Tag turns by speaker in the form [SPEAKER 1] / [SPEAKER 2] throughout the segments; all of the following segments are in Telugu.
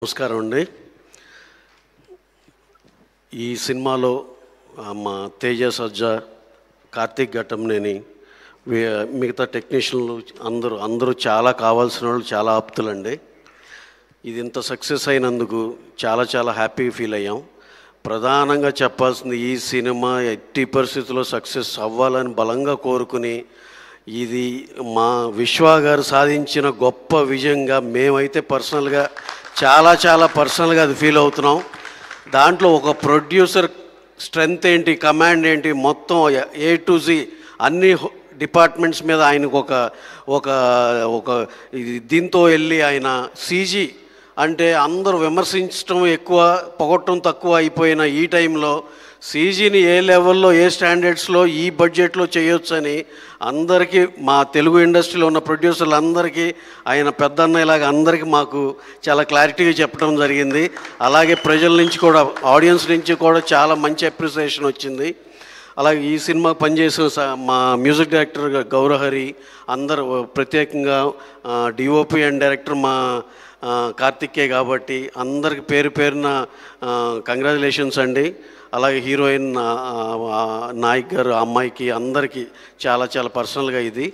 [SPEAKER 1] నమస్కారం అండి. ఈ సినిమాలో మా తేజ సజ్జా, కార్తీక్ ఘట్టంనేని, మిగతా టెక్నీషియన్లు అందరూ చాలా కావాల్సిన వాళ్ళు, చాలా ఆప్తులండి. ఇది ఇంత సక్సెస్ అయినందుకు చాలా హ్యాపీ ఫీల్ అయ్యాం. ప్రధానంగా చెప్పాల్సింది, ఈ సినిమా ఎట్టి పరిస్థితుల్లో సక్సెస్ అవ్వాలని బలంగా కోరుకుని, ఇది మా విశ్వ గారు సాధించిన గొప్ప విజయంగా మేమైతే పర్సనల్గా చాలా పర్సనల్గా అది ఫీల్ అవుతున్నాం. దాంట్లో ఒక ప్రొడ్యూసర్ స్ట్రెంగ్త్ ఏంటి, కమాండ్ ఏంటి, మొత్తం A to Z అన్ని డిపార్ట్మెంట్స్ మీద ఆయనకు ఒక దీంతో వెళ్ళి ఆయన CG అంటే అందరూ విమర్శించడం ఎక్కువ, పొగట్టడం తక్కువ అయిపోయిన ఈ టైంలో CGని ఏ లెవెల్లో, ఏ స్టాండర్డ్స్లో, ఈ బడ్జెట్లో చేయొచ్చని అందరికీ, మా తెలుగు ఇండస్ట్రీలో ఉన్న ప్రొడ్యూసర్లు అందరికీ, ఆయన పెద్దన్నయ్యలాగా అందరికీ మాకు చాలా క్లారిటీగా చెప్పడం జరిగింది. అలాగే ప్రజల నుంచి కూడా, ఆడియన్స్ నుంచి కూడా చాలా మంచి అప్రిసియేషన్ వచ్చింది. అలాగే ఈ సినిమా పనిచేసిన మా మ్యూజిక్ డైరెక్టర్ గౌరహరి, అందరూ ప్రత్యేకంగా DOP అండ్ డైరెక్టర్ మా కార్తికే కాబట్టి అందరికి పేరున కంగ్రాచులేషన్స్ అండి. అలాగే హీరోయిన్ నాయక్ గారు, అమ్మాయికి, అందరికీ చాలా పర్సనల్గా ఇది.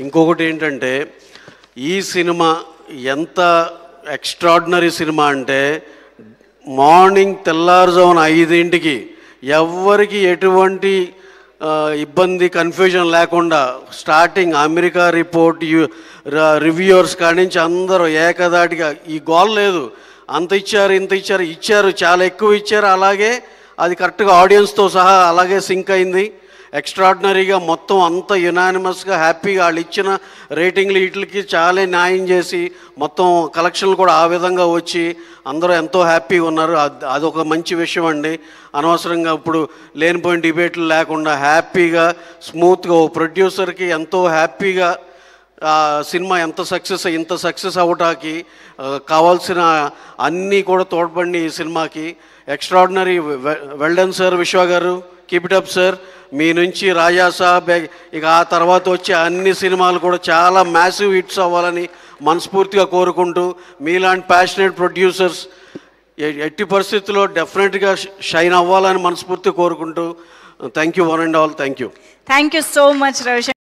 [SPEAKER 1] ఇంకొకటి ఏంటంటే, ఈ సినిమా ఎంత ఎక్స్ట్రాడినరీ సినిమా అంటే, మార్నింగ్ తెల్లారుజామున 5 ఎవ్వరికి ఎటువంటి ఇబ్బంది, కన్ఫ్యూజన్ లేకుండా స్టార్టింగ్ అమెరికా రిపోర్ట్, రివ్యూవర్స్ కాడి నుంచి అందరూ ఏకదాటిగా, ఈ గోల్ లేదు, అంత ఇచ్చారు ఇంత ఇచ్చారు, చాలా ఎక్కువ ఇచ్చారు. అలాగే అది కరెక్ట్గా ఆడియన్స్తో సహా అలాగే సింక్ అయింది. ఎక్స్ట్రాడినరీగా మొత్తం అంతా యునానిమస్గా హ్యాపీగా వాళ్ళు ఇచ్చిన రేటింగ్లు వీటికి చాలా న్యాయం చేసి మొత్తం కలెక్షన్లు కూడా ఆ విధంగా వచ్చి అందరూ ఎంతో హ్యాపీగా ఉన్నారు. అదొక మంచి విషయం అండి. అనవసరంగా ఇప్పుడు లేనిపోయిన డిబేట్లు లేకుండా హ్యాపీగా స్మూత్గా ఓ ప్రొడ్యూసర్కి ఎంతో హ్యాపీగా సినిమా ఇంత సక్సెస్ అవ్వటానికి కావాల్సిన అన్నీ కూడా తోడ్పడి ఈ సినిమాకి ఎక్స్ట్రాడినరీ వెల్ డన్ సార్. విశ్వ గారు, కీప్ ఇట్ అప్ సార్. మీ నుంచి రాజా సాబ్, ఇక ఆ తర్వాత వచ్చే అన్ని సినిమాలు కూడా చాలా మ్యాసివ్ హిట్స్ అవ్వాలని మనస్ఫూర్తిగా కోరుకుంటూ, మీలాంటి ప్యాషనేట్ ప్రొడ్యూసర్స్ ఎట్టి పరిస్థితుల్లో డెఫినెట్గా షైన్ అవ్వాలని మనస్ఫూర్తిగా కోరుకుంటూ, thank you one and all. Thank you
[SPEAKER 2] so much Ravishankar.